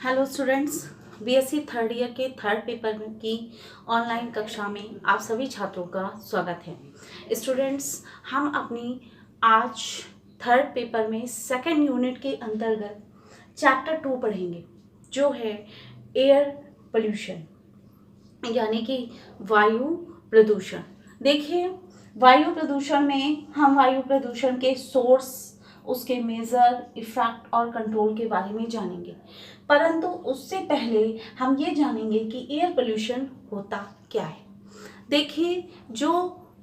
Hello students, BSc third year के third paper की online कक्षा में आप सभी छात्रों का स्वागत है। स्टूडेंट्स, हम अपनी आज थर्ड पेपर में सेकंड यूनिट के अंतर्गत चैप्टर 2 पढ़ेंगे, जो है एयर पोल्यूशन, यानी कि वायु प्रदूषण। देखिए, वायु प्रदूषण में हम वायु प्रदूषण के सोर्स, उसके मेजर, इफेक्ट और कंट्रोल के बारे में जानेंगे। परंतु उससे पहले हम ये जानेंगे कि एयर पोल्यूशन होता क्या है। देखिए, जो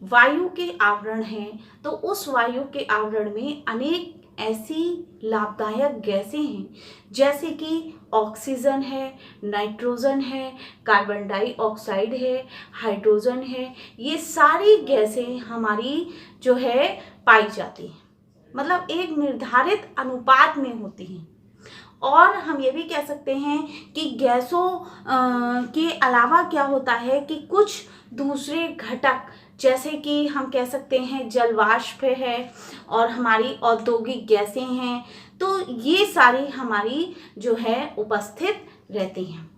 वायु के आवरण हैं, तो उस वायु के आवरण में अनेक ऐसी लाभदायक गैसें हैं, जैसे कि ऑक्सीजन है, नाइट्रोजन है, कार्बन डाइऑक्साइड है, हाइड्रोजन है। ये सारी गैसें हमारी जो है पाई जाती हैं, मतलब एक निर्धारित अनुपात में होती हैं। और हम ये भी कह सकते हैं कि गैसों के अलावा क्या होता है कि कुछ दूसरे घटक, जैसे कि हम कह सकते हैं जलवाष्प है और हमारी औद्योगिक गैसें हैं, तो ये सारी हमारी जो है उपस्थित रहती हैं।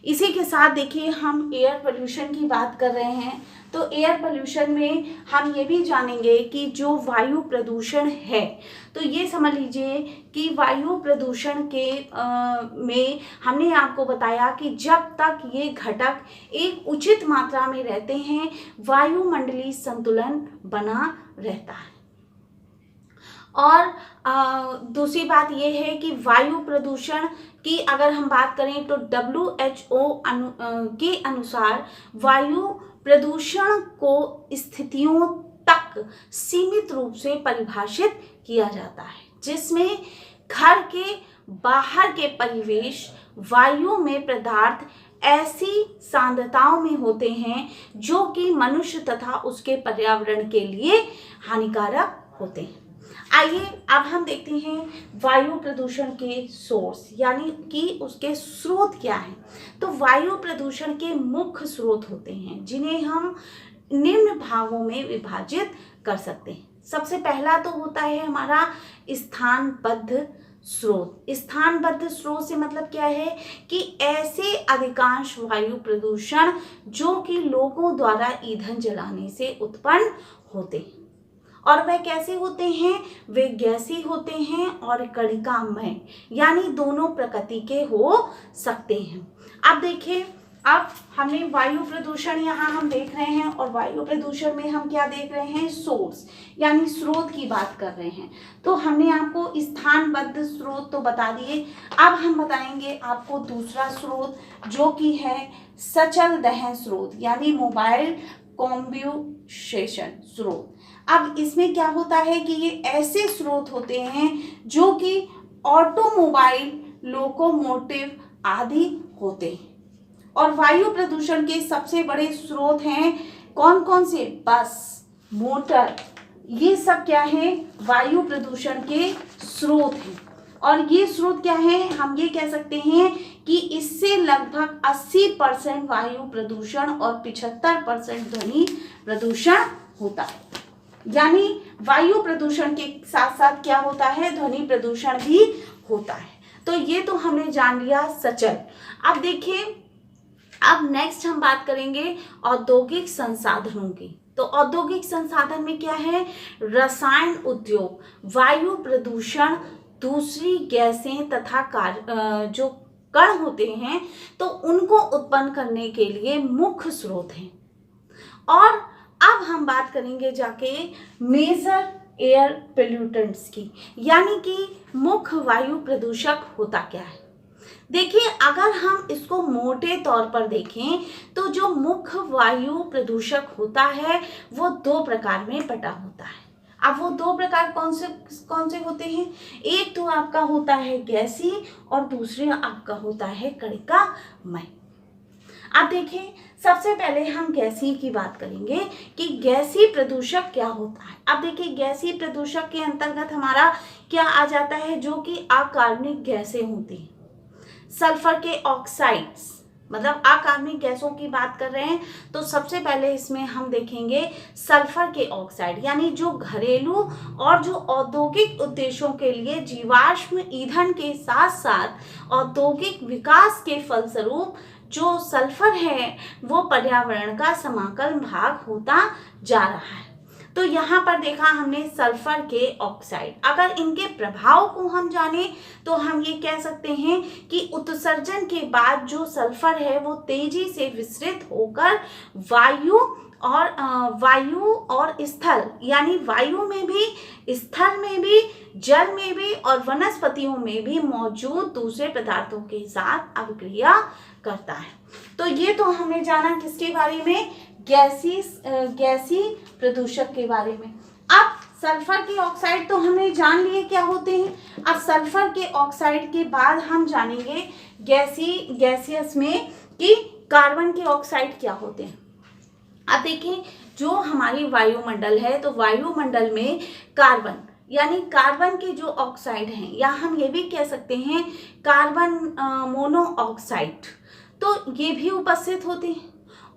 इसी के साथ देखिए, हम एयर पोल्यूशन की बात कर रहे हैं, तो एयर पोल्यूशन में हम ये भी जानेंगे कि जो वायु प्रदूषण है, तो ये समझ लीजिए कि वायु प्रदूषण के में हमने आपको बताया कि जब तक ये घटक एक उचित मात्रा में रहते हैं, वायुमंडलीय संतुलन बना रहता है। और दूसरी बात यह है कि वायु प्रदूषण की अगर हम बात करें तो WHO के अनुसार वायु प्रदूषण को स्थितियों तक सीमित रूप से परिभाषित किया जाता है, जिसमें घर के बाहर के परिवेश वायु में पदार्थ ऐसी सांद्रताओं में होते हैं जो कि मनुष्य तथा उसके पर्यावरण के लिए हानिकारक होते हैं। आइए अब हम देखते हैं वायु प्रदूषण के सोर्स, यानी कि उसके स्रोत क्या हैं। तो वायु प्रदूषण के मुख्य स्रोत होते हैं, जिन्हें हम निम्न भागों में विभाजित कर सकते हैं। सबसे पहला तो होता है हमारा स्थानबद्ध स्रोत। स्थानबद्ध स्रोत से मतलब क्या है कि ऐसे अधिकांश वायु प्रदूषण जो कि लोगों द्वारा ईंधन जलाने से उत्पन्न होते हैं। और वह कैसे होते हैं? वे गैसीय होते हैं और कणिकामय, यानी दोनों प्रकृति के हो सकते हैं। अब देखिए, अब हमने वायु प्रदूषण यहाँ हम देख रहे हैं, और वायु प्रदूषण में हम क्या देख रहे हैं? सोर्स, यानी स्रोत की बात कर रहे हैं। तो हमने आपको स्थानबद्ध स्रोत तो बता दिए। अब हम बताएंगे आपको दूसरा स्रोत, जो कि है सचल दहन स्रोत, यानी मोबाइल कॉम्बुशन स्रोत। अब इसमें क्या होता है कि ये ऐसे स्रोत होते हैं जो कि ऑटोमोबाइल, लोकोमोटिव आदि होते हैं। और वायु प्रदूषण के सबसे बड़े स्रोत हैं कौन कौन से? बस, मोटर, ये सब क्या है? वायु प्रदूषण के स्रोत हैं। और ये स्रोत क्या है? हम ये कह सकते हैं कि इससे लगभग 80% वायु प्रदूषण और 75% ध्वनि प्रदूषण होता है। यानी वायु प्रदूषण के साथ साथ क्या होता है? ध्वनि प्रदूषण भी होता है। तो ये तो हमने जान लिया सचल। अब देखिए, अब नेक्स्ट हम बात करेंगे औद्योगिक संसाधनों की। तो औद्योगिक संसाधन में क्या है? रसायन उद्योग वायु प्रदूषण, दूसरी गैसें तथा जो कण होते हैं, तो उनको उत्पन्न करने के लिए मुख्य स्रोत हैं। और अब हम बात करेंगे जाके मेजर एयर पोल्यूटेंट्स की, यानी कि मुख्य वायु प्रदूषक होता क्या है। देखिए, अगर हम इसको मोटे तौर पर देखें तो जो मुख्य वायु प्रदूषक होता है वो दो प्रकार में बटा होता है। अब वो दो प्रकार कौन से होते हैं? एक तो आपका होता है गैसीय और दूसरे आपका होता है कणिकामय। अब देखिए, सबसे पहले हम गैसीय की बात करेंगे कि गैसीय प्रदूषक क्या होता है। अब देखिए, गैसीय प्रदूषक के अंतर्गत हमारा क्या आ जाता है? जो कि अकार्बनिक गैसें होती हैं, सल्फर के ऑक्साइड्स, मतलब अकार्बनिक गैसों की बात कर रहे हैं तो सबसे पहले इसमें हम देखेंगे सल्फर के ऑक्साइड, यानी जो घरेलू और जो औद्योगिक उद्देश्यों के लिए जीवाश्म ईंधन के साथ साथ औद्योगिक विकास के फलस्वरूप जो सल्फर है वो पर्यावरण का समाकल भाग होता जा रहा है। तो यहाँ पर देखा हमने सल्फर के ऑक्साइड। अगर इनके प्रभाव को हम जाने तो हम ये कह सकते हैं कि उत्सर्जन के बाद जो सल्फर है वो तेजी से विसरित होकर वायु और स्थल, यानी वायु में भी, स्थल में भी, जल में भी और वनस्पतियों में भी मौजूद दूसरे पदार्थों के साथ अभिक्रिया करता है। तो ये तो हमें जाना किसके बारे में, गैसी प्रदूषक के बारे में। अब सल्फर के ऑक्साइड तो हमने जान लिए क्या होते हैं। अब सल्फर के ऑक्साइड के बाद हम जानेंगे गैसियस में कि कार्बन के ऑक्साइड क्या होते हैं। अब देखिए, जो हमारी वायुमंडल है तो वायुमंडल में कार्बन, यानी कार्बन के जो ऑक्साइड हैं, या हम ये भी कह सकते हैं कार्बन मोनोऑक्साइड, तो ये भी उपस्थित होते हैं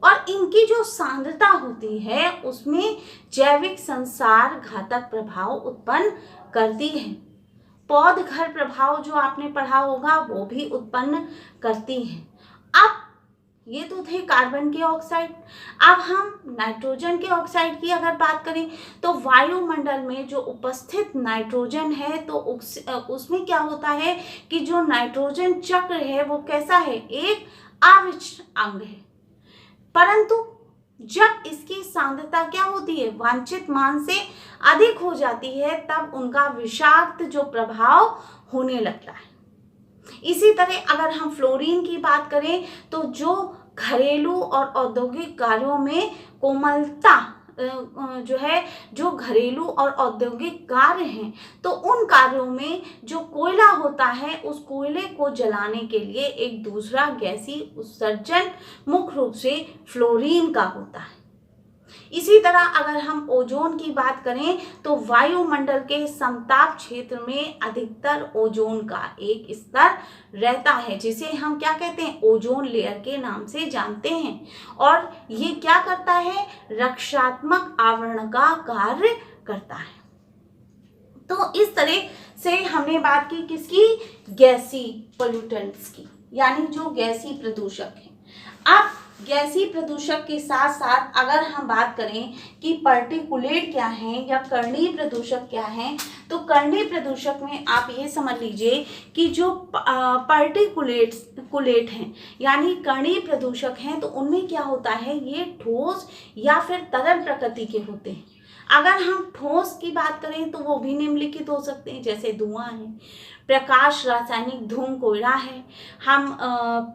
और इनकी जो सांद्रता होती है उसमें जैविक संसार घातक प्रभाव उत्पन्न करती है। पौधघर प्रभाव जो आपने पढ़ा होगा वो भी उत्पन्न करती है। अब ये तो थे कार्बन के ऑक्साइड। अब हम नाइट्रोजन के ऑक्साइड की अगर बात करें तो वायुमंडल में जो उपस्थित नाइट्रोजन है तो उसमें क्या होता है कि जो नाइट्रोजन चक्र है वो कैसा है, एक अविच्छिन्न अंग है, परंतु जब इसकी सांद्रता क्या होती है, वांछित मान से अधिक हो जाती है, तब उनका विषाक्त जो प्रभाव होने लगता है। इसी तरह अगर हम फ्लोरीन की बात करें तो जो घरेलू और औद्योगिक कार्यों में कोमलता जो है, जो घरेलू और औद्योगिक कार्य हैं तो उन कार्यों में जो कोयला होता है उस कोयले को जलाने के लिए एक दूसरा गैसी उत्सर्जन मुख्य रूप से फ्लोरीन का होता है। इसी तरह अगर हम ओजोन की बात करें तो वायुमंडल के समताप क्षेत्र में अधिकतर ओजोन का एक स्तर रहता है, जिसे हम क्या कहते हैं, ओजोन लेयर के नाम से जानते हैं, और ये क्या करता है, रक्षात्मक आवरण का कार्य करता है। तो इस तरह से हमने बात की किसकी, गैसी पोल्यूटेंट्स की, यानी जो गैसी प्रदूषक है। अब गैसी प्रदूषक के साथ साथ अगर हम बात करें कि पर्टिकुलेट क्या हैं या कणीय प्रदूषक क्या हैं, तो कणीय प्रदूषक में आप ये समझ लीजिए कि जो पर्टिकुलेट हैं यानी कणीय प्रदूषक हैं तो उनमें क्या होता है, ये ठोस या फिर तरल प्रकृति के होते हैं। अगर हम ठोस की बात करें तो वो भी निम्नलिखित हो सकते हैं, जैसे धुआं है, प्रकाश रासायनिक धूम कोयला है, हम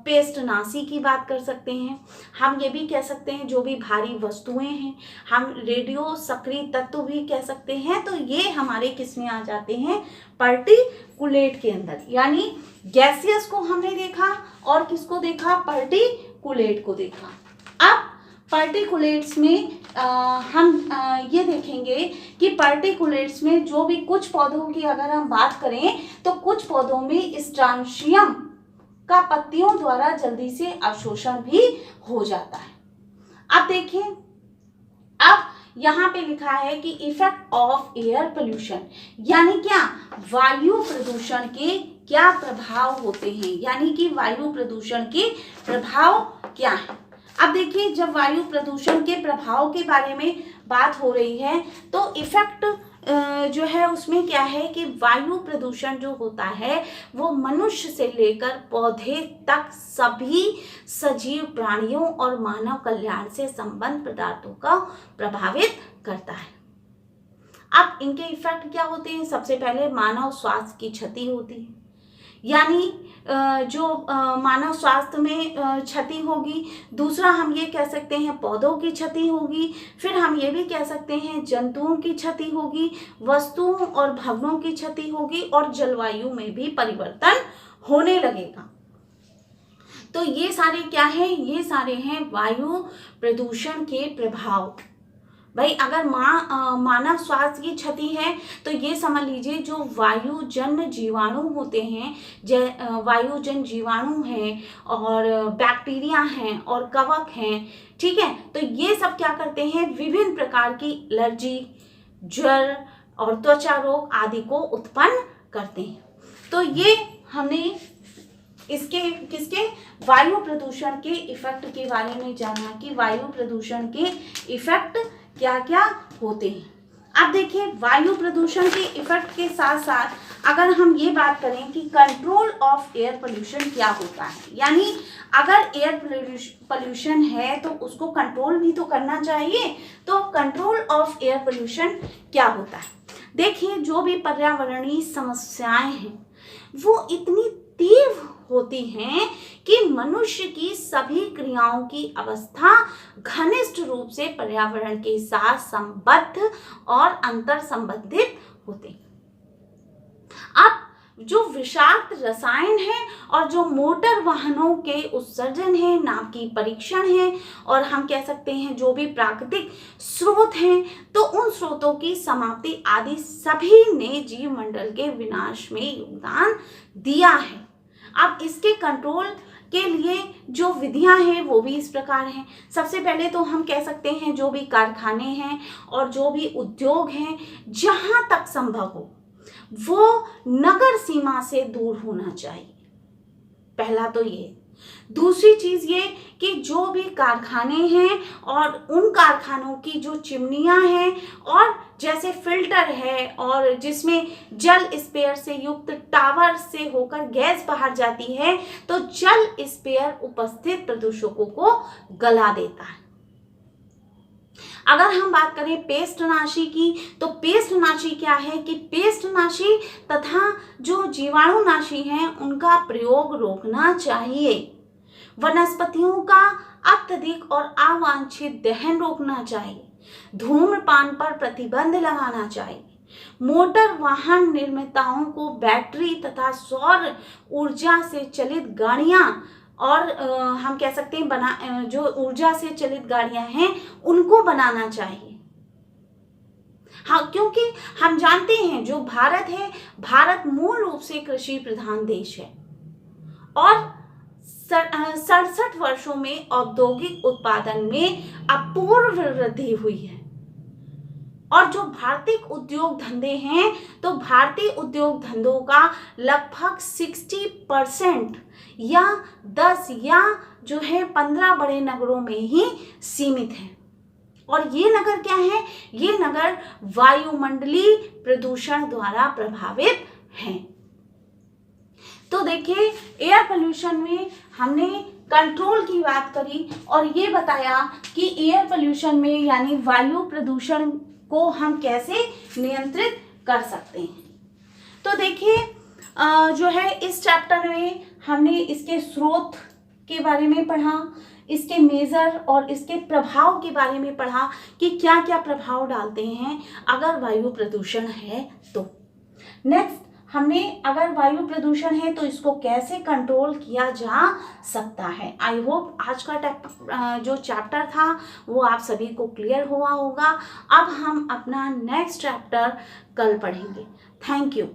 पेस्टनाशी की बात कर सकते हैं, हम ये भी कह सकते हैं जो भी भारी वस्तुएं हैं, हम रेडियो सक्रिय तत्व भी कह सकते हैं। तो ये हमारे किस में आ जाते हैं, पर्टिकुलेट के अंदर। यानी गैसियस को हमने देखा और किसको देखा, पर्टिकुलेट को देखा। अब पर्टिकुलेट्स में हम ये देखेंगे कि पर्टिकुलेट्स में जो भी कुछ पौधों की अगर हम बात करें तो कुछ पौधों में स्ट्रांशियम का पत्तियों द्वारा जल्दी से अवशोषण भी हो जाता है। अब देखिए, अब यहाँ पे लिखा है कि इफेक्ट ऑफ एयर पोल्यूशन, यानी क्या, वायु प्रदूषण के क्या प्रभाव होते हैं, यानी कि वायु प्रदूषण के प्रभाव क्या है। अब देखिए, जब वायु प्रदूषण के प्रभाव के बारे में बात हो रही है तो इफेक्ट जो है उसमें क्या है कि वायु प्रदूषण जो होता है वो मनुष्य से लेकर पौधे तक सभी सजीव प्राणियों और मानव कल्याण से संबंध पदार्थों को प्रभावित करता है। अब इनके इफेक्ट क्या होते हैं, सबसे पहले मानव स्वास्थ्य की क्षति होती है, यानी जो मानव स्वास्थ्य में क्षति होगी। दूसरा हम ये कह सकते हैं पौधों की क्षति होगी, फिर हम ये भी कह सकते हैं जंतुओं की क्षति होगी, वस्तुओं और भवनों की क्षति होगी और जलवायु में भी परिवर्तन होने लगेगा। तो ये सारे क्या हैं, ये सारे हैं वायु प्रदूषण के प्रभाव। भाई अगर मानव स्वास्थ्य की क्षति है तो ये समझ लीजिए जो वायुजन्य जीवाणु होते हैं, वायुजन्य जीवाणु हैं और बैक्टीरिया हैं और कवक हैं, ठीक है, तो ये सब क्या करते हैं, विभिन्न प्रकार की एलर्जी, ज्वर और त्वचा रोग आदि को उत्पन्न करते हैं। तो ये हमने इसके किसके वायु प्रदूषण के इफेक्ट के बारे में जाना कि वायु प्रदूषण के इफेक्ट क्या क्या होते हैं। अब देखिए वायु प्रदूषण के इफेक्ट के साथ साथ अगर हम ये बात करें कि कंट्रोल ऑफ एयर पोल्यूशन क्या होता है, यानी अगर एयर पोल्यूशन है तो उसको कंट्रोल भी तो करना चाहिए। तो कंट्रोल ऑफ एयर पोल्यूशन क्या होता है, देखिए जो भी पर्यावरणीय समस्याएं हैं वो इतनी तीव्र होती हैं कि मनुष्य की सभी क्रियाओं की अवस्था घनिष्ठ रूप से पर्यावरण के साथ संबद्ध और अंतर संबंधित होते हैं। अब जो विषाक्त रसायन है और जो मोटर वाहनों के उत्सर्जन है, नाभिकीय परीक्षण है और हम कह सकते हैं जो भी प्राकृतिक स्रोत हैं, तो उन स्रोतों की समाप्ति आदि सभी ने जीव मंडल के विनाश में योगदान दिया है। अब इसके कंट्रोल के लिए जो विधियां हैं वो भी इस प्रकार हैं। सबसे पहले तो हम कह सकते हैं जो भी कारखाने हैं और जो भी उद्योग हैं, जहां तक संभव हो वो नगर सीमा से दूर होना चाहिए, पहला तो ये। दूसरी चीज ये कि जो भी कारखाने हैं और उन कारखानों की जो चिमनियां हैं और जैसे फिल्टर है और जिसमें जल स्पेयर से युक्त टावर से होकर गैस बाहर जाती है, तो जल स्पेयर उपस्थित प्रदूषकों को गला देता है। अगर हम बात करें पेस्टनाशी की, तो पेस्टनाशी क्या है कि पेस्टनाशी तथा जो जीवाणुनाशी हैं उनका प्रयोग रोकना चाहिए। वनस्पतियों का अत्यधिक और अवांछित दहन रोकना चाहिए। धूम्रपान पर प्रतिबंध लगाना चाहिए। मोटर वाहन निर्माताओं को बैटरी तथा सौर ऊर्जा से चलित गाड़ियां और हम कह सकते हैं जो ऊर्जा से चलित गाड़ियां हैं उनको बनाना चाहिए। हाँ, क्योंकि हम जानते हैं जो भारत है, भारत मूल रूप से कृषि प्रधान देश है और 67 वर्षों में औद्योगिक उत्पादन में अपूर्व वृद्धि हुई है। और जो भारतीय उद्योग धंधे हैं, तो भारतीय उद्योग धंधों का लगभग 60% या 10 या जो है 15 बड़े नगरों में ही सीमित है। और ये नगर क्या है, ये नगर वायुमंडलीय प्रदूषण द्वारा प्रभावित हैं। तो देखिए एयर पोल्यूशन में हमने कंट्रोल की बात करी और ये बताया कि एयर पोल्यूशन में यानी वायु प्रदूषण को हम कैसे नियंत्रित कर सकते हैं। तो देखिए जो है इस चैप्टर में हमने इसके स्रोत के बारे में पढ़ा, इसके मेजर और इसके प्रभाव के बारे में पढ़ा कि क्या क्या प्रभाव डालते हैं अगर वायु प्रदूषण है तो। नेक्स्ट हमने अगर वायु प्रदूषण है तो इसको कैसे कंट्रोल किया जा सकता है। आई होप आज का जो चैप्टर था वो आप सभी को क्लियर हुआ होगा। अब हम अपना नेक्स्ट चैप्टर कल पढ़ेंगे। Thank you.